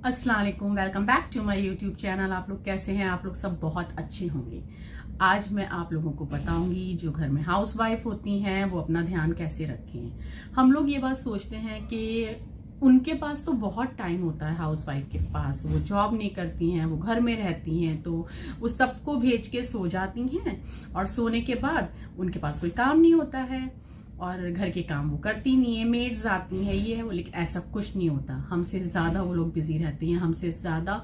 अस्सलाम वालेकुम, welcome back to my YouTube channel. आप लोग कैसे हैं? आप लोग सब बहुत अच्छे होंगे। आज मैं आप लोगों को बताऊंगी जो घर में हाउस वाइफ होती हैं वो अपना ध्यान कैसे रखें। हम लोग ये बात सोचते हैं कि उनके पास तो बहुत टाइम होता है, हाउस वाइफ के पास वो जॉब नहीं करती हैं, वो घर में रहती हैं, तो वो सबको भेज के सो जाती हैं और सोने के बाद उनके पास कोई काम नहीं होता है और घर के काम वो करती नहीं है, मेड्स आती हैं, ये है वो। लेकिन ऐसा कुछ नहीं होता, हमसे ज्यादा वो लोग बिजी रहती हैं, हमसे ज्यादा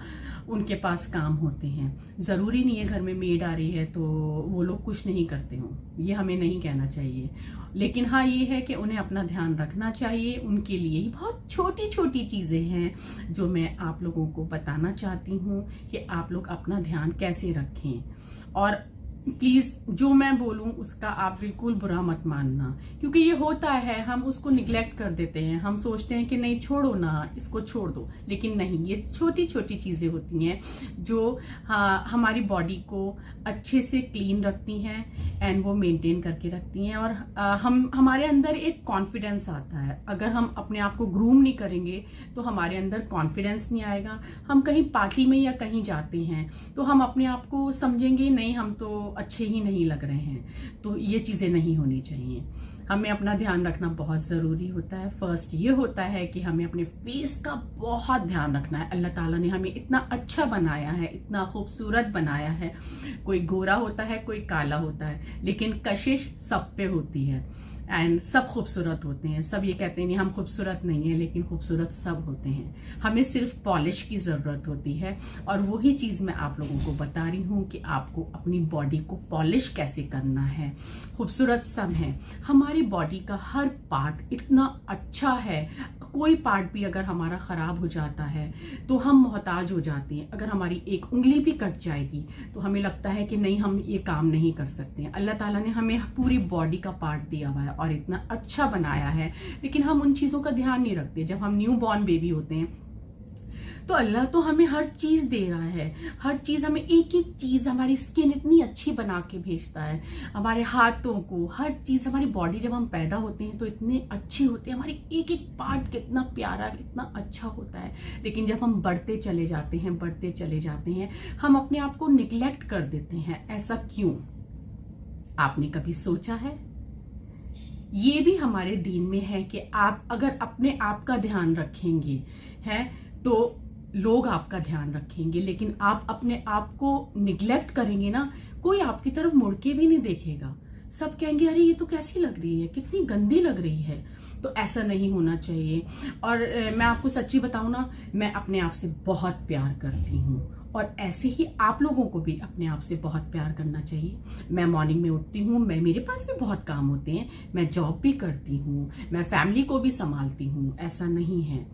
उनके पास काम होते हैं। जरूरी नहीं है घर में मेड आ रही है तो वो लोग कुछ नहीं करते हों, ये हमें नहीं कहना चाहिए। लेकिन हाँ, ये है कि उन्हें अपना ध्यान रखना चाहिए। उनके लिए ही बहुत छोटी छोटी चीजें हैं जो मैं आप लोगों को बताना चाहती हूँ कि आप लोग अपना ध्यान कैसे रखें। और प्लीज जो मैं बोलूं उसका आप बिल्कुल बुरा मत मानना, क्योंकि ये होता है, हम उसको निग्लेक्ट कर देते हैं। हम सोचते हैं कि नहीं छोड़ो ना, इसको छोड़ दो, लेकिन नहीं, ये छोटी छोटी चीजें होती हैं जो हमारी बॉडी को अच्छे से क्लीन रखती हैं एंड वो मेंटेन करके रखती हैं। और हम हमारे अंदर एक कॉन्फिडेंस आता है। अगर हम अपने आप को ग्रूम नहीं करेंगे तो हमारे अंदर कॉन्फिडेंस नहीं आएगा। हम कहीं पार्टी में या कहीं जाते हैं तो हम अपने आप को समझेंगे नहीं, हम तो अच्छे ही नहीं लग रहे हैं। तो ये चीजें नहीं होनी चाहिए। हमें अपना ध्यान रखना बहुत जरूरी होता है। फर्स्ट ये होता है कि हमें अपने फेस का बहुत ध्यान रखना है। अल्लाह ताला ने हमें इतना अच्छा बनाया है, इतना खूबसूरत बनाया है। कोई गोरा होता है, कोई काला होता है, लेकिन कशिश सब पे होती है एंड सब खूबसूरत होते हैं। सब ये कहते हैं नहीं हम खूबसूरत नहीं है, लेकिन खूबसूरत सब होते हैं। हमें सिर्फ पॉलिश की जरूरत होती है और वही चीज मैं आप लोगों को बता रही हूँ कि आपको अपनी बॉडी को पॉलिश कैसे करना है। खूबसूरत सब है, हमारी बॉडी का हर पार्ट इतना अच्छा है। कोई पार्ट भी अगर हमारा खराब हो जाता है तो हम मोहताज हो जाते हैं। अगर हमारी एक उंगली भी कट जाएगी तो हमें लगता है कि नहीं, हम ये काम नहीं कर सकते हैं। अल्लाह ताला ने हमें पूरी बॉडी का पार्ट दिया हुआ है और इतना अच्छा बनाया है, लेकिन हम उन चीजों का ध्यान नहीं रखते। जब हम न्यू बॉर्न बेबी होते हैं तो अल्लाह तो हमें हर चीज दे रहा है, हर चीज हमें, एक एक चीज, हमारी स्किन इतनी अच्छी बना के भेजता है, हमारे हाथों को, हर चीज, हमारी बॉडी जब हम पैदा होते हैं तो इतनी अच्छी होती है, हमारी एक एक पार्ट कितना प्यारा, कितना अच्छा होता है। लेकिन जब हम बढ़ते चले जाते हैं हम अपने आप को निग्लेक्ट कर देते हैं। ऐसा क्यों? आपने कभी सोचा है? ये भी हमारे दीन में है कि आप अगर अपने आप का ध्यान रखेंगे है तो लोग आपका ध्यान रखेंगे, लेकिन आप अपने आप को निग्लेक्ट करेंगे ना, कोई आपकी तरफ मुड़ के भी नहीं देखेगा। सब कहेंगे अरे ये तो कैसी लग रही है, कितनी गंदी लग रही है। तो ऐसा नहीं होना चाहिए। और मैं आपको सच्ची बताऊं ना, मैं अपने आप से बहुत प्यार करती हूँ और ऐसे ही आप लोगों को भी अपने आप से बहुत प्यार करना चाहिए। मैं मॉर्निंग में उठती हूँ, मेरे पास भी बहुत काम होते हैं, मैं जॉब भी करती हूँ, मैं फैमिली को भी संभालती हूँ, ऐसा नहीं है।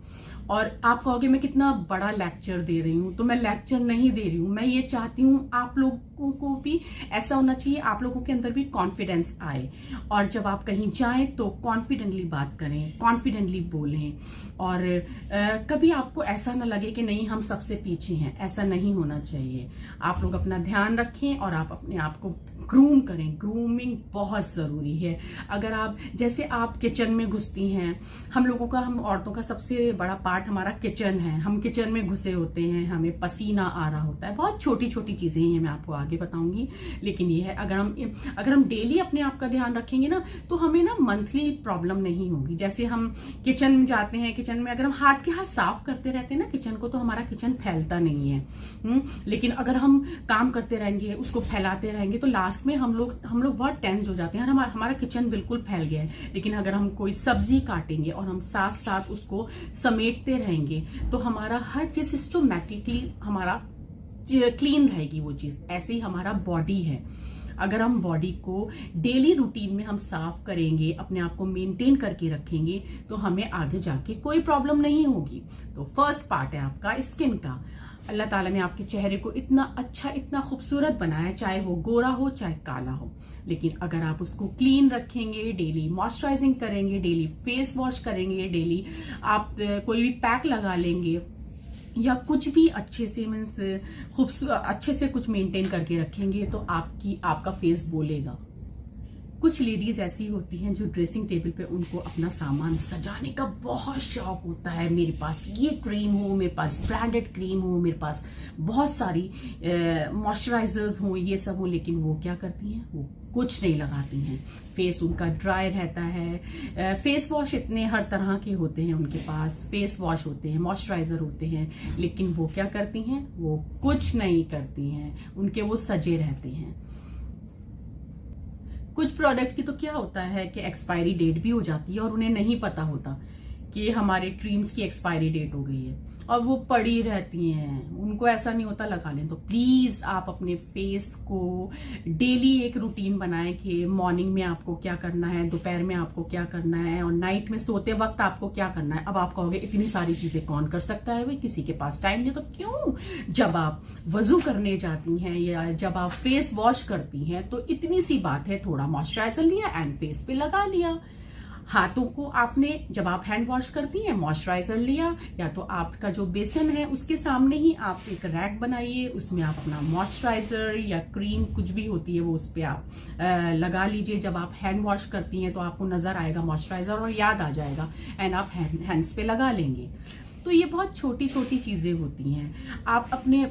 और आप कहोगे मैं कितना बड़ा लेक्चर दे रही हूँ, तो मैं लेक्चर नहीं दे रही हूँ। मैं ये चाहती हूँ आप लोगों को भी ऐसा होना चाहिए, आप लोगों के अंदर भी कॉन्फिडेंस आए और जब आप कहीं जाएं तो कॉन्फिडेंटली बात करें, कॉन्फिडेंटली बोलें। और कभी आपको ऐसा ना लगे कि नहीं हम सबसे पीछे हैं, ऐसा नहीं होना चाहिए। आप लोग अपना ध्यान रखें और आप अपने आप को ग्रूम करें। ग्रूमिंग बहुत जरूरी है। अगर आप, जैसे आप किचन में घुसती हैं, हम लोगों का, हम औरतों का सबसे बड़ा पार्ट हमारा किचन है। हम किचन में घुसे होते हैं, हमें पसीना आ रहा होता है, बहुत छोटी छोटी चीजें हैं, मैं आपको आगे बताऊंगी। लेकिन ये है, अगर हम डेली अपने आप का ध्यान रखेंगे ना तो हमें ना मंथली प्रॉब्लम नहीं होगी। जैसे हम किचन में जाते हैं, किचन में अगर हम हाथ के हाथ साफ करते रहते हैं ना किचन को, तो हमारा किचन फैलता नहीं है। लेकिन अगर हम काम करते रहेंगे, उसको फैलाते रहेंगे, तो लास्ट में हम लोग बहुत टेंस हो जाते हैं, हमारा किचन बिल्कुल फैल गया है। लेकिन अगर हम कोई सब्जी काटेंगे और हम साथ साथ उसको समेटते रहेंगे तो हमारा हर चीज सिस्टमैटिकली हमारा क्लीन रहेगी वो चीज। ऐसे ही हमारा बॉडी है, अगर हम बॉडी को डेली रूटीन में हम साफ करेंगे, अपने आप को मेंटेन करके रखेंगे, तो हमें आगे जाके कोई प्रॉब्लम नहीं होगी। तो फर्स्ट पार्ट है आपका स्किन का। अल्लाह ताला ने आपके चेहरे को इतना अच्छा, इतना खूबसूरत बनाया, चाहे वो गोरा हो चाहे काला हो। लेकिन अगर आप उसको क्लीन रखेंगे, डेली मॉइस्चराइजिंग करेंगे, डेली फेस वॉश करेंगे, डेली आप कोई भी पैक लगा लेंगे या कुछ भी अच्छे से, मीन्स खूबसूरत अच्छे से कुछ मेंटेन करके रखेंगे, तो आपका फेस बोलेगा। कुछ लेडीज ऐसी होती हैं जो ड्रेसिंग टेबल पे उनको अपना सामान सजाने का बहुत शौक होता है। मेरे पास ये क्रीम हो, मेरे पास ब्रांडेड क्रीम हो, मेरे पास बहुत सारी मॉइस्चराइजर्स हो, ये सब हो, लेकिन वो क्या करती हैं, वो कुछ नहीं लगाती हैं। फेस उनका ड्राई रहता है। फेस वॉश इतने हर तरह के होते हैं उनके पास, फेस वॉश होते हैं, मॉइस्चराइजर होते हैं, लेकिन वो क्या करती हैं, वो कुछ नहीं करती हैं, उनके वो सजे रहते हैं। कुछ प्रोडक्ट की तो क्या होता है कि एक्सपायरी डेट भी हो जाती है और उन्हें नहीं पता होता कि हमारे क्रीम्स की एक्सपायरी डेट हो गई है और वो पड़ी रहती हैं, उनको ऐसा नहीं होता लगा लें। तो प्लीज आप अपने फेस को डेली एक रूटीन बनाएं कि मॉर्निंग में आपको क्या करना है, दोपहर में आपको क्या करना है और नाइट में सोते वक्त आपको क्या करना है। अब आप कहोगे इतनी सारी चीजें कौन कर सकता है, भाई किसी के पास टाइम नहीं। तो क्यों, जब आप वजू करने जाती हैं या जब आप फेस वॉश करती हैं तो इतनी सी बात है, थोड़ा मॉइस्चराइजर लिया एंड फेस पे लगा लिया। हाथों को आपने जब आप हैंड वॉश करती हैं मॉइस्चराइजर लिया, या तो आपका जो बेसन है उसके सामने ही आप एक रैक बनाइए, उसमें आप अपना मॉइस्चराइजर या क्रीम कुछ भी होती है वो उस पर आप लगा लीजिए। जब आप हैंड वॉश करती हैं तो आपको नजर आएगा मॉइस्चराइजर और याद आ जाएगा एंड आप हैंड्स पे लगा लेंगे। तो ये बहुत छोटी छोटी चीजें होती हैं। आप अपने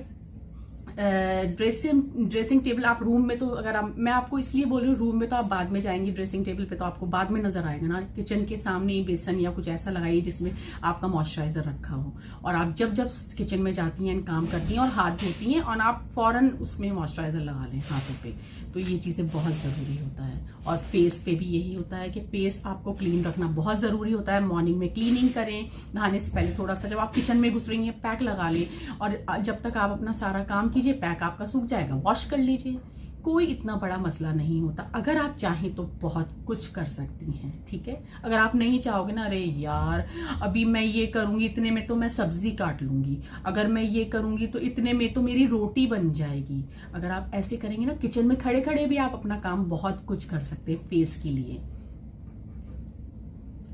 ड्रेसिंग टेबल, आप रूम में तो अगर मैं आपको इसलिए बोल रही हूँ, रूम में तो आप बाद में जाएंगी, ड्रेसिंग टेबल पे तो आपको बाद में नजर आएगा ना। किचन के सामने ही बेसन या कुछ ऐसा लगाइए जिसमें आपका मॉइस्चराइजर रखा हो, और आप जब जब किचन में जाती हैं, काम करती हैं और हाथ धोती हैं और आप फौरन उसमें मॉइस्चराइजर लगा लें हाथों पे। तो ये चीजें बहुत जरूरी होता है। और फेस पे भी यही होता है कि फेस आपको क्लीन रखना बहुत जरूरी होता है। मॉर्निंग में क्लीनिंग करें, नहाने से पहले थोड़ा सा जब आप किचन में घुस रही हैं पैक लगा लें, और जब तक आप अपना सारा काम कीजिए पैक आपका सूख जाएगा, वॉश कर लीजिए। कोई इतना बड़ा मसला नहीं होता। अगर आप चाहें तो बहुत कुछ कर सकती हैं, ठीक है। अगर आप नहीं चाहोगे ना, अरे यार अभी मैं ये करूंगी इतने में तो मैं सब्जी काट लूंगी, अगर मैं ये करूंगी तो इतने में तो मेरी रोटी बन जाएगी, अगर आप ऐसे करेंगे ना, किचन में खड़े खड़े भी आप अपना काम बहुत कुछ कर सकते हैं फेस के लिए।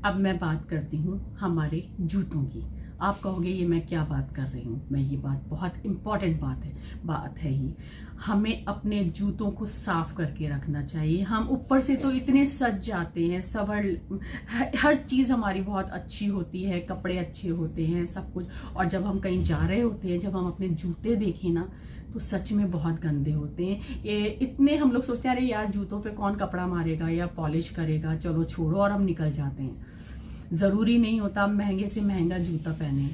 अब मैं बात करती हूँ हमारे जूतों की। आप कहोगे ये मैं क्या बात कर रही हूँ, मैं ये बात बहुत इंपॉर्टेंट बात है ही। हमें अपने जूतों को साफ करके रखना चाहिए। हम ऊपर से तो इतने सज जाते हैं, हर चीज हमारी बहुत अच्छी होती है, कपड़े अच्छे होते हैं, सब कुछ, और जब हम कहीं जा रहे होते हैं, जब हम अपने जूते देखें ना तो सच में बहुत गंदे होते हैं। ये इतने हम लोग सोचते हैं अरे यार जूतों पे कौन कपड़ा मारेगा या पॉलिश करेगा, चलो छोड़ो, और हम निकल जाते हैं। जरूरी नहीं होता आप महंगे से महंगा जूता पहने,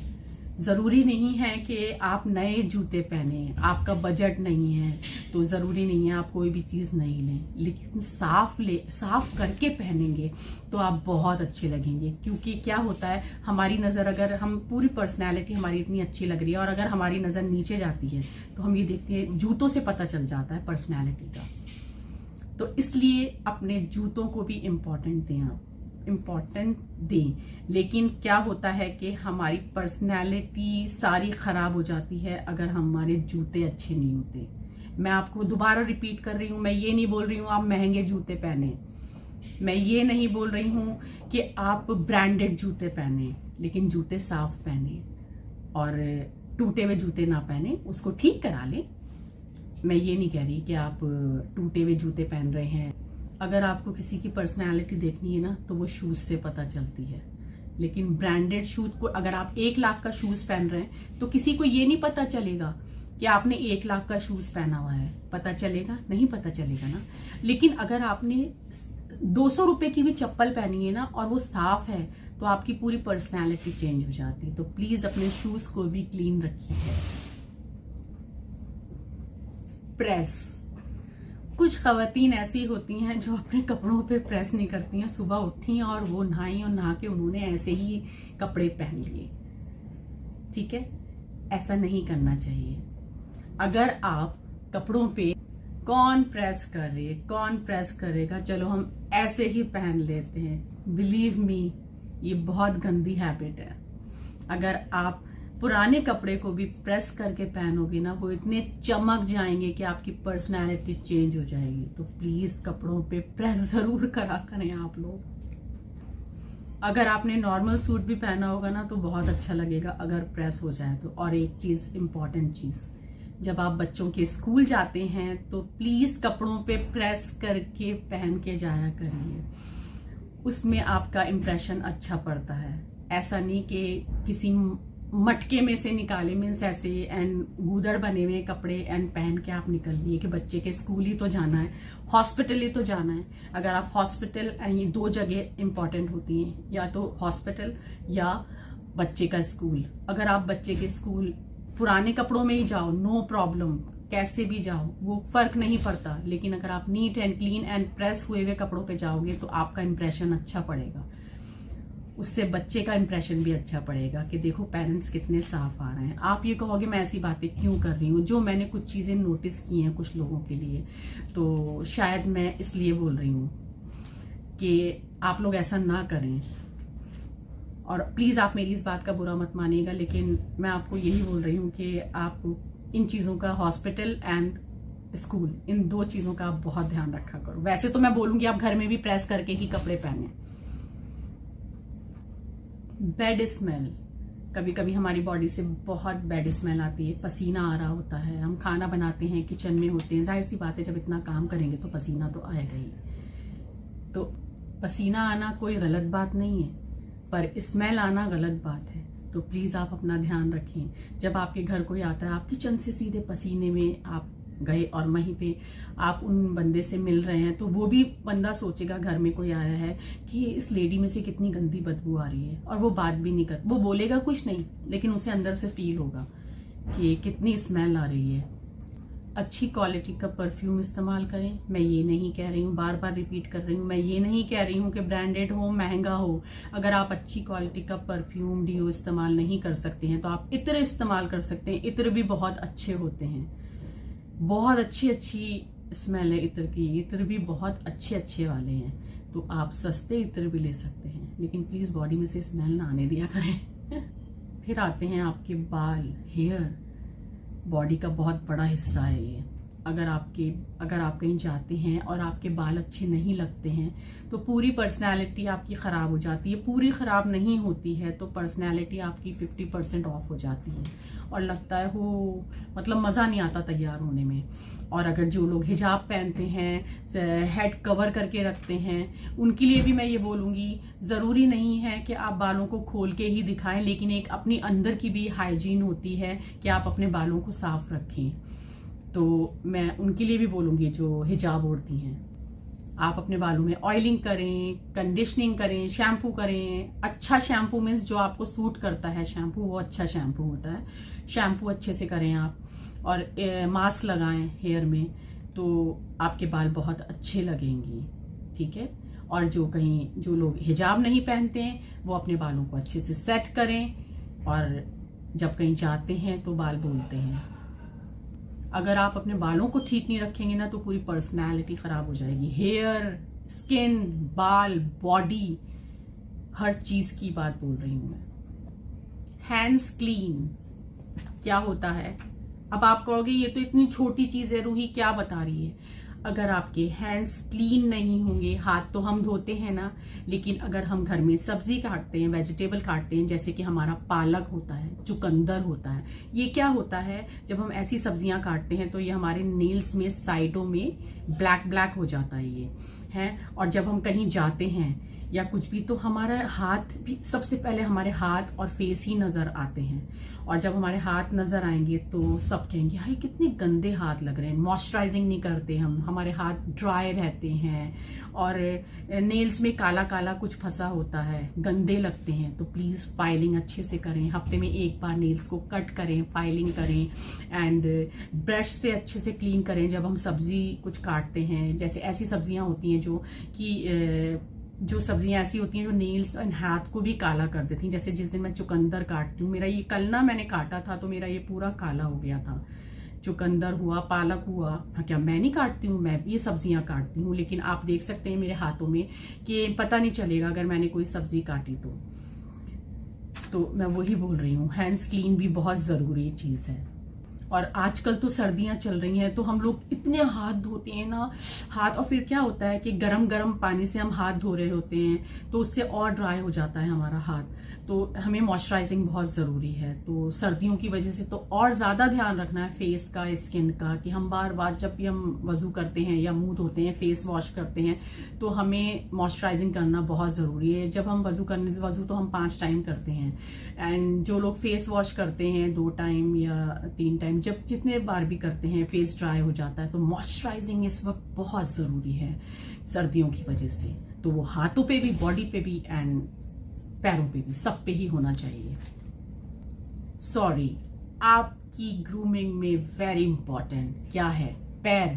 जरूरी नहीं है कि आप नए जूते पहने, आपका बजट नहीं है तो जरूरी नहीं है आप कोई भी चीज नहीं लें, लेकिन साफ करके पहनेंगे तो आप बहुत अच्छे लगेंगे। क्योंकि क्या होता है, हमारी नजर, अगर हम पूरी पर्सनैलिटी हमारी इतनी अच्छी लग रही है और अगर हमारी नजर नीचे जाती है तो हम ये देखते हैं, जूतों से पता चल जाता है पर्सनैलिटी का। तो इसलिए अपने जूतों को भी इम्पोर्टेंट दें। लेकिन क्या होता है कि हमारी पर्सनैलिटी सारी खराब हो जाती है अगर हमारे जूते अच्छे नहीं होते। मैं आपको दोबारा रिपीट कर रही हूँ, मैं ये नहीं बोल रही हूँ आप महंगे जूते पहने, मैं ये नहीं बोल रही हूँ कि आप ब्रांडेड जूते पहने, लेकिन जूते साफ पहने और टूटे हुए जूते ना पहने, उसको ठीक करा लें। मैं ये नहीं कह रही कि आप टूटे हुए जूते पहन रहे हैं। अगर आपको किसी की पर्सनैलिटी देखनी है ना तो वो शूज से पता चलती है, लेकिन ब्रांडेड शूज को, अगर आप 1 लाख का शूज पहन रहे हैं तो किसी को ये नहीं पता चलेगा कि आपने 1 लाख का शूज पहना हुआ है। पता चलेगा? नहीं पता चलेगा ना। लेकिन अगर आपने 200 रुपए की भी चप्पल पहनी है ना और वो साफ है तो आपकी पूरी पर्सनैलिटी चेंज हो जाती है। तो प्लीज अपने शूज को भी क्लीन रखिए। प्रेस, कुछ खवातीन ऐसी होती हैं जो अपने कपड़ों पे प्रेस नहीं करती हैं। सुबह उठी और वो नहाई और नहा के उन्होंने ऐसे ही कपड़े पहन लिए, ठीक है, ऐसा नहीं करना चाहिए। अगर आप कपड़ों पे कौन प्रेस करे, कौन प्रेस करेगा, चलो हम ऐसे ही पहन लेते हैं, बिलीव मी ये बहुत गंदी हैबिट है। अगर आप पुराने कपड़े को भी प्रेस करके पहनोगे ना, वो इतने चमक जाएंगे कि आपकी पर्सनैलिटी चेंज हो जाएगी। तो प्लीज कपड़ों पे प्रेस जरूर करा करें आप लोग। अगर आपने नॉर्मल सूट भी पहना होगा ना तो बहुत अच्छा लगेगा अगर प्रेस हो जाए तो। और एक चीज, इंपॉर्टेंट चीज, जब आप बच्चों के स्कूल जाते हैं तो प्लीज कपड़ों पे प्रेस करके पहन के जाया करिए, उसमें आपका इम्प्रेशन अच्छा पड़ता है। ऐसा नहीं कि किसी मटके में से निकाले, मीन्स ऐसे एंड गूदड़ बने हुए कपड़े एंड पहन के आप निकल लिए कि बच्चे के स्कूल ही तो जाना है, हॉस्पिटल ही तो जाना है। अगर आप हॉस्पिटल, ये दो जगह इंपॉर्टेंट होती हैं, या तो हॉस्पिटल या बच्चे का स्कूल। अगर आप बच्चे के स्कूल पुराने कपड़ों में ही जाओ, नो प्रॉब्लम, कैसे भी जाओ, वो फर्क नहीं पड़ता। लेकिन अगर आप neat and clean and press हुए हुए कपड़ों पे जाओगे तो आपका इंप्रेशन अच्छा पड़ेगा, उससे बच्चे का इंप्रेशन भी अच्छा पड़ेगा कि देखो पेरेंट्स कितने साफ आ रहे हैं। आप ये कहोगे मैं ऐसी बातें क्यों कर रही हूँ, जो मैंने कुछ चीजें नोटिस की हैं कुछ लोगों के लिए, तो शायद मैं इसलिए बोल रही हूँ कि आप लोग ऐसा ना करें। और प्लीज आप मेरी इस बात का बुरा मत मानिएगा, लेकिन मैं आपको यही बोल रही हूँ कि आप इन चीजों का, हॉस्पिटल एंड स्कूल, इन दो चीजों का आप बहुत ध्यान रखा करो। वैसे तो मैं बोलूंगी आप घर में भी प्रेस करके ही कपड़े पहने। बैड स्मेल, कभी कभी हमारी बॉडी से बहुत बैड स्मेल आती है, पसीना आ रहा होता है, हम खाना बनाते हैं, किचन में होते हैं, जाहिर सी बात है जब इतना काम करेंगे तो पसीना तो आएगा ही। तो पसीना आना कोई गलत बात नहीं है, पर स्मेल आना गलत बात है। तो प्लीज आप अपना ध्यान रखें। जब आपके घर कोई आता है, आप किचन से सीधे पसीने में आप गए और वहीं पे आप उन बंदे से मिल रहे हैं, तो वो भी बंदा सोचेगा घर में कोई आया है कि इस लेडी में से कितनी गंदी बदबू आ रही है, और वो बात भी नहीं कर, वो बोलेगा कुछ नहीं, लेकिन उसे अंदर से फील होगा कि कितनी स्मेल आ रही है। अच्छी क्वालिटी का परफ्यूम इस्तेमाल करें। मैं ये नहीं कह रही हूँ, बार बार रिपीट कर रही हूँ, मैं ये नहीं कह रही हूँ कि ब्रांडेड हो, महंगा हो। अगर आप अच्छी क्वालिटी का परफ्यूम, डीओ इस्तेमाल नहीं कर सकते हैं तो आप इत्र इस्तेमाल कर सकते हैं। इत्र भी बहुत अच्छे होते हैं, बहुत अच्छी अच्छी स्मेल है इत्र की, इत्र भी बहुत अच्छे अच्छे वाले हैं। तो आप सस्ते इत्र भी ले सकते हैं, लेकिन प्लीज बॉडी में से स्मेल ना आने दिया करें। फिर आते हैं आपके बाल, हेयर, बॉडी का बहुत बड़ा हिस्सा है ये। अगर आप कहीं जाते हैं और आपके बाल अच्छे नहीं लगते हैं तो पूरी पर्सनैलिटी आपकी ख़राब हो जाती है। पूरी ख़राब नहीं होती है तो पर्सनैलिटी आपकी 50% ऑफ हो जाती है और लगता है वो, मतलब मज़ा नहीं आता तैयार होने में। और अगर जो लोग हिजाब पहनते हैं, हेड कवर करके रखते हैं, उनके लिए भी मैं ये बोलूँगी, ज़रूरी नहीं है कि आप बालों को खोल के ही दिखाएं, लेकिन एक अपनी अंदर की भी हाइजीन होती है कि आप अपने बालों को साफ रखें। तो मैं उनके लिए भी बोलूँगी जो हिजाब ओढ़ती हैं, आप अपने बालों में ऑयलिंग करें, कंडीशनिंग करें, शैम्पू करें। अच्छा शैम्पू मीन्स जो आपको सूट करता है शैम्पू, वो अच्छा शैम्पू होता है। शैम्पू अच्छे से करें आप, और मास्क लगाएं हेयर में, तो आपके बाल बहुत अच्छे लगेंगे, ठीक है। और जो लोग हिजाब नहीं पहनते हैं वो अपने बालों को अच्छे से सेट करें, और जब कहीं जाते हैं तो बाल बोलते हैं। अगर आप अपने बालों को ठीक नहीं रखेंगे ना तो पूरी पर्सनैलिटी खराब हो जाएगी। हेयर, स्किन, बाल, बॉडी, हर चीज की बात बोल रही हूं मैं। हैंड्स क्लीन क्या होता है? अब आप कहोगे ये तो इतनी छोटी चीज है रूही, क्या बता रही है। अगर आपके हैंड्स क्लीन नहीं होंगे, हाथ तो हम धोते हैं ना, लेकिन अगर हम घर में सब्जी काटते हैं, वेजिटेबल काटते हैं, जैसे कि हमारा पालक होता है, चुकंदर होता है, ये क्या होता है, जब हम ऐसी सब्जियां काटते हैं तो ये हमारे नेल्स में साइडों में ब्लैक ब्लैक हो जाता है ये है। और जब हम कहीं जाते हैं या कुछ भी, तो हमारा हाथ भी, सबसे पहले हमारे हाथ और फेस ही नजर आते हैं। और जब हमारे हाथ नजर आएंगे तो सब कहेंगे हाय कितने गंदे हाथ लग रहे हैं, मॉइस्चराइजिंग नहीं करते हम, हमारे हाथ ड्राई रहते हैं और नेल्स में काला काला कुछ फंसा होता है, गंदे लगते हैं। तो प्लीज फाइलिंग अच्छे से करें, हफ्ते में एक बार नेल्स को कट करें, फाइलिंग करें, एंड ब्रश से अच्छे से क्लीन करें। जब हम सब्जी कुछ काटते हैं, जैसे ऐसी सब्जियां होती हैं जो सब्जियां ऐसी होती हैं जो नेल्स और हाथ को भी काला कर देती हैं। जैसे जिस दिन मैं चुकंदर काटती हूँ, मेरा ये कल ना मैंने काटा था तो मेरा ये पूरा काला हो गया था। चुकंदर हुआ, पालक हुआ, हाँ क्या मैं नहीं काटती हूँ, मैं ये सब्जियां काटती हूँ, लेकिन आप देख सकते हैं मेरे हाथों में कि पता नहीं चलेगा अगर मैंने कोई सब्जी काटी तो मैं वही बोल रही हूँ, हैंड्स क्लीन भी बहुत जरूरी चीज है। और आजकल तो सर्दियां चल रही हैं तो हम लोग इतने हाथ धोते हैं ना हाथ, और फिर क्या होता है कि गरम गरम पानी से हम हाथ धो रहे होते हैं तो उससे और ड्राई हो जाता है हमारा हाथ। तो हमें मॉइस्चराइजिंग बहुत ज़रूरी है। तो सर्दियों की वजह से तो और ज़्यादा ध्यान रखना है फेस का, स्किन का, कि हम बार बार जब भी हम वज़ू करते हैं या मुंह धोते हैं, फेस वॉश करते हैं, तो हमें मॉइस्चराइजिंग करना बहुत ज़रूरी है। जब हम वज़ू तो हम 5 टाइम करते हैं, एंड जो लोग फेस वॉश करते हैं 2 टाइम या 3 टाइम, जब जितने बार भी करते हैं फेस ड्राई हो जाता है। तो मॉइस्चराइजिंग इस वक्त बहुत ज़रूरी है सर्दियों की वजह से। तो वो हाथों पे भी, बॉडी पे भी एंड पैरों पे भी, सब पे ही होना चाहिए। सॉरी, आपकी ग्रूमिंग में वेरी इंपॉर्टेंट क्या है, पैर,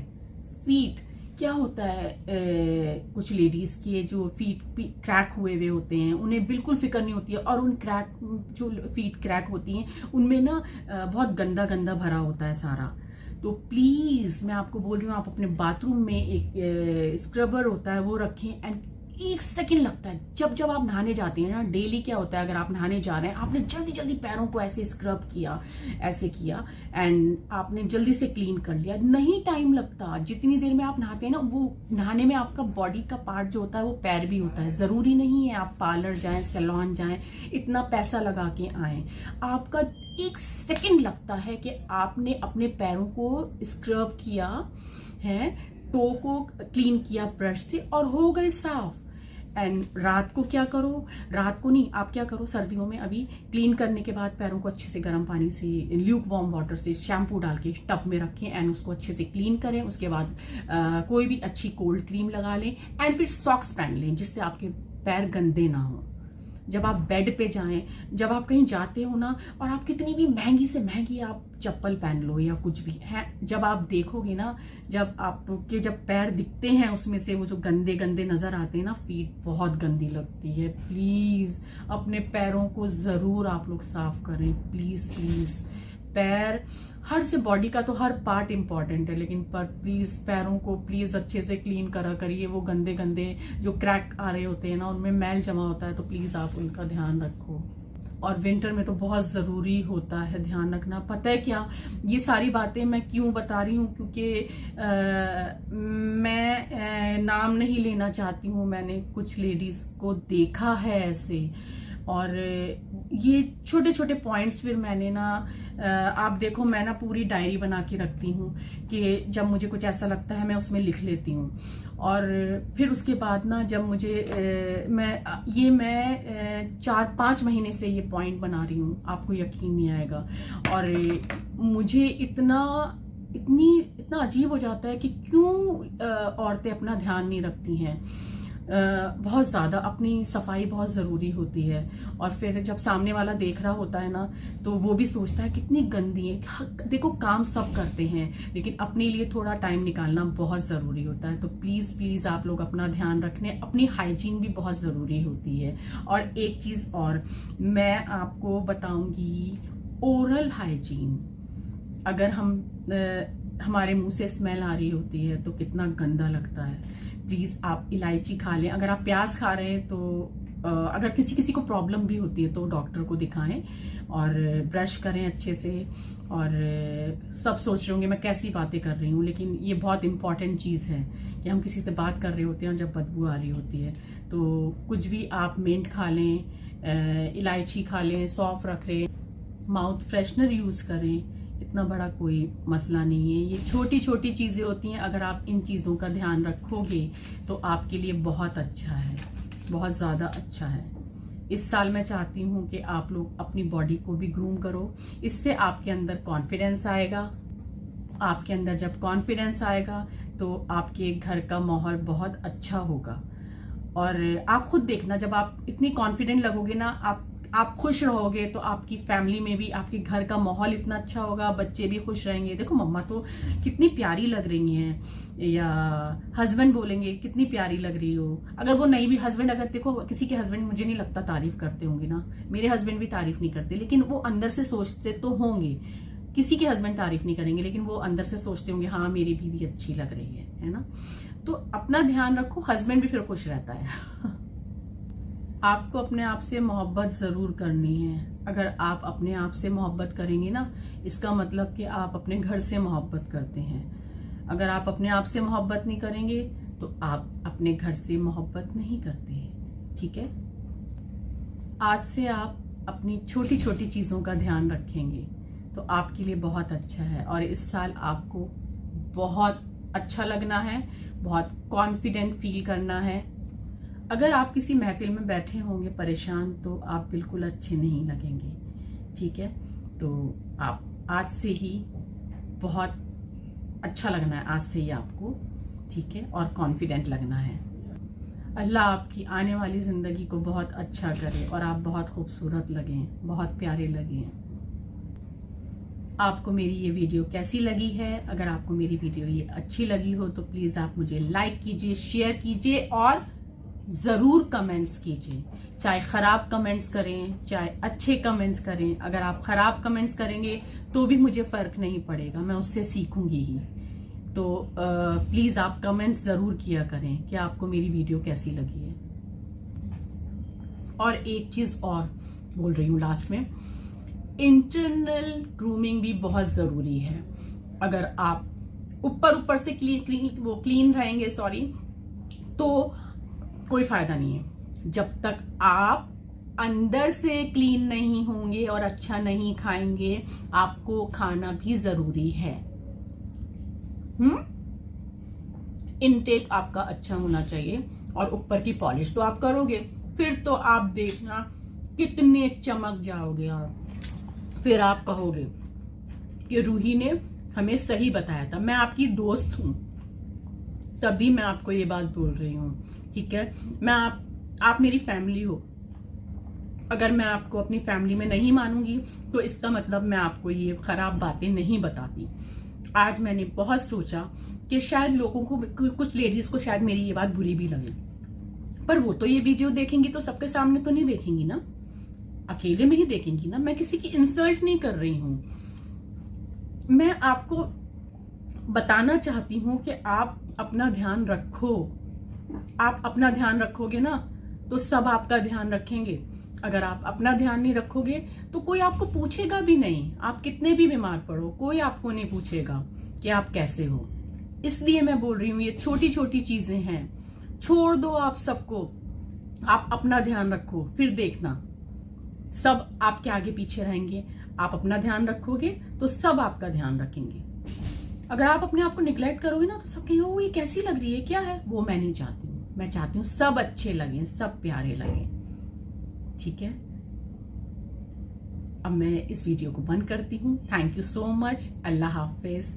फीट। क्या होता है कुछ लेडीज के जो फीट क्रैक हुए हुए होते हैं, उन्हें बिल्कुल फिक्र नहीं होती है, और उन क्रैक, जो फीट क्रैक होती हैं उनमें ना बहुत गंदा गंदा भरा होता है सारा। तो प्लीज मैं आपको बोल रही हूँ, आप अपने बाथरूम में एक स्क्रबर होता है वो रखें, एंड 1 सेकेंड लगता है जब जब आप नहाने जाते हैं ना। डेली क्या होता है, अगर आप नहाने जा रहे हैं, आपने जल्दी जल्दी पैरों को ऐसे स्क्रब किया, ऐसे किया, एंड आपने जल्दी से क्लीन कर लिया, नहीं टाइम लगता। जितनी देर में आप नहाते हैं ना, वो नहाने में आपका बॉडी का पार्ट जो होता है वो पैर भी होता है। जरूरी नहीं है आप पार्लर जाएं, सैलून जाएं, इतना पैसा लगा के आए। आपका 1 सेकेंड लगता है कि आपने अपने पैरों को स्क्रब किया है, टो को क्लीन किया ब्रश से, और हो गए साफ। एंड रात को क्या करो, रात को नहीं, आप क्या करो सर्दियों में, अभी क्लीन करने के बाद पैरों को अच्छे से गर्म पानी से, ल्यूक वार्म वाटर से शैम्पू डाल के टब में रखें, एंड उसको अच्छे से क्लीन करें। उसके बाद कोई भी अच्छी कोल्ड क्रीम लगा लें, एंड फिर सॉक्स पहन लें जिससे आपके पैर गंदे ना हो। जब आप बेड पे जाएं, जब आप कहीं जाते हो ना, और आप कितनी भी महंगी से महंगी आप चप्पल पहन लो या कुछ भी है, जब आप देखोगे ना, जब आपके जब पैर दिखते हैं उसमें से वो जो गंदे गंदे नजर आते हैं ना, फीट बहुत गंदी लगती है। प्लीज अपने पैरों को जरूर आप लोग साफ करें, प्लीज प्लीज। पैर, हर से बॉडी का तो हर पार्ट इंपॉर्टेंट है, लेकिन पर प्लीज पैरों को प्लीज अच्छे से क्लीन करा करिए। वो गंदे गंदे जो क्रैक आ रहे होते हैं ना, उनमें मैल जमा होता है, तो प्लीज आप उनका ध्यान रखो। और विंटर में तो बहुत जरूरी होता है ध्यान रखना। पता है क्या, ये सारी बातें मैं क्यों बता रही हूँ, क्योंकि मैं नाम नहीं लेना चाहती हूँ। मैंने कुछ लेडीज को देखा है ऐसे, और ये छोटे छोटे पॉइंट्स फिर मैंने ना, आप देखो मैं ना पूरी डायरी बना के रखती हूँ कि जब मुझे कुछ ऐसा लगता है मैं उसमें लिख लेती हूँ। और फिर उसके बाद ना, जब मुझे मैं 4-5 महीने से ये पॉइंट बना रही हूँ, आपको यकीन नहीं आएगा। और मुझे इतना अजीब हो जाता है कि क्यों औरतें अपना ध्यान नहीं रखती हैं। बहुत ज़्यादा अपनी सफाई बहुत ज़रूरी होती है। और फिर जब सामने वाला देख रहा होता है ना, तो वो भी सोचता है कितनी गंदी है। देखो काम सब करते हैं, लेकिन अपने लिए थोड़ा टाइम निकालना बहुत ज़रूरी होता है। तो प्लीज़ प्लीज़ आप लोग अपना ध्यान रखने, अपनी हाइजीन भी बहुत ज़रूरी होती है। और एक चीज़ और मैं आपको बताऊंगी, ओरल हाइजीन। अगर हमारे मुंह से स्मेल आ रही होती है तो कितना गंदा लगता है। प्लीज आप इलायची खा लें। अगर आप प्याज खा रहे हैं तो अगर किसी को प्रॉब्लम भी होती है तो डॉक्टर को दिखाएं, और ब्रश करें अच्छे से। और सब सोच रहे होंगे मैं कैसी बातें कर रही हूँ, लेकिन ये बहुत इंपॉर्टेंट चीज़ है कि हम किसी से बात कर रहे होते हैं और जब बदबू आ रही होती है तो कुछ भी आप मिंट खा लें, इलायची खा लें, सौंफ रख लें, माउथ फ्रेशनर यूज़ करें। इतना बड़ा कोई मसला नहीं है, ये छोटी छोटी चीज़ें होती हैं। अगर आप इन चीज़ों का ध्यान रखोगे तो आपके लिए बहुत अच्छा है, बहुत ज़्यादा अच्छा है। इस साल मैं चाहती हूँ कि आप लोग अपनी बॉडी को भी ग्रूम करो। इससे आपके अंदर कॉन्फिडेंस आएगा। आपके अंदर जब कॉन्फिडेंस आएगा तो आपके घर का माहौल बहुत अच्छा होगा। और आप खुद देखना, जब आप इतनी कॉन्फिडेंट लगोगे ना, आप खुश रहोगे, तो आपकी फैमिली में भी, आपके घर का माहौल इतना अच्छा होगा, बच्चे भी खुश रहेंगे। देखो मम्मा तो कितनी प्यारी लग रही हैं, या हस्बैंड बोलेंगे कितनी प्यारी लग रही हो। अगर वो नहीं भी हस्बैंड, अगर देखो किसी के हस्बैंड मुझे नहीं लगता तारीफ करते होंगे ना, मेरे हस्बैंड भी तारीफ नहीं करते, लेकिन वो अंदर से सोचते तो होंगे। किसी के हस्बैंड तारीफ नहीं करेंगे, लेकिन वो अंदर से सोचते होंगे हाँ मेरी बीवी अच्छी लग रही है ना। तो अपना ध्यान रखो, हस्बैंड भी फिर खुश रहता है। आपको अपने आप से मोहब्बत जरूर करनी है। अगर आप अपने आप से मोहब्बत करेंगे ना, इसका मतलब कि आप अपने घर से मोहब्बत करते हैं। अगर आप अपने आप से मोहब्बत नहीं करेंगे तो आप अपने घर से मोहब्बत नहीं करते हैं। ठीक है, आज से आप अपनी छोटी छोटी चीजों का ध्यान रखेंगे तो आपके लिए बहुत अच्छा है। और इस साल आपको बहुत अच्छा लगना है, बहुत कॉन्फिडेंट फील करना है। अगर आप किसी महफिल में बैठे होंगे परेशान तो आप बिल्कुल अच्छे नहीं लगेंगे। ठीक है, तो आप आज से ही बहुत अच्छा लगना है, आज से ही आपको। ठीक है, और कॉन्फिडेंट लगना है। अल्लाह आपकी आने वाली जिंदगी को बहुत अच्छा करे और आप बहुत खूबसूरत लगें, बहुत प्यारे लगें। आपको मेरी ये वीडियो कैसी लगी है? अगर आपको मेरी वीडियो ये अच्छी लगी हो तो प्लीज आप मुझे लाइक कीजिए, शेयर कीजिए और जरूर कमेंट्स कीजिए। चाहे खराब कमेंट्स करें, चाहे अच्छे कमेंट्स करें। अगर आप खराब कमेंट्स करेंगे तो भी मुझे फर्क नहीं पड़ेगा, मैं उससे सीखूंगी ही। तो प्लीज आप कमेंट्स जरूर किया करें कि आपको मेरी वीडियो कैसी लगी है। और एक चीज और बोल रही हूँ लास्ट में, इंटरनल ग्रूमिंग भी बहुत जरूरी है। अगर आप ऊपर से क्लीन रहेंगे तो कोई फायदा नहीं है। जब तक आप अंदर से क्लीन नहीं होंगे और अच्छा नहीं खाएंगे, आपको खाना भी जरूरी है। इनटेक आपका अच्छा होना चाहिए और ऊपर की पॉलिश तो आप करोगे, फिर तो आप देखना कितने चमक जाओगे। आप फिर आप कहोगे कि रूही ने हमें सही बताया था, मैं आपकी दोस्त हूं तभी मैं आपको ये बात बोल रही हूं। ठीक है, मैं आप मेरी फैमिली हो। अगर मैं आपको अपनी फैमिली में नहीं मानूंगी तो इसका मतलब मैं आपको ये खराब बातें नहीं बताती। आज मैंने बहुत सोचा कि शायद लोगों को, कुछ लेडीज को शायद मेरी ये बात बुरी भी लगे, पर वो तो ये वीडियो देखेंगी तो सबके सामने तो नहीं देखेंगी ना, अकेले में ही देखेंगी ना। मैं किसी की इंसल्ट नहीं कर रही हूं, मैं आपको बताना चाहती हूं कि आप अपना ध्यान रखो। आप अपना ध्यान रखोगे ना तो सब आपका ध्यान रखेंगे। अगर आप अपना ध्यान नहीं रखोगे तो कोई आपको पूछेगा भी नहीं। आप कितने भी बीमार पड़ो, कोई आपको नहीं पूछेगा कि आप कैसे हो। इसलिए मैं बोल रही हूँ ये छोटी छोटी चीजें हैं, छोड़ दो आप सबको, आप अपना ध्यान रखो, फिर देखना सब आपके आगे पीछे रहेंगे। आप अपना ध्यान रखोगे तो सब आपका ध्यान रखेंगे। अगर आप अपने आप को निग्लेक्ट करोगे ना तो सब कहेंगे वो ये कैसी लग रही है, क्या है। वो मैं नहीं चाहती हूँ, मैं चाहती हूँ सब अच्छे लगें, सब प्यारे लगें। ठीक है, अब मैं इस वीडियो को बंद करती हूँ। Thank you so much. Allah Hafiz.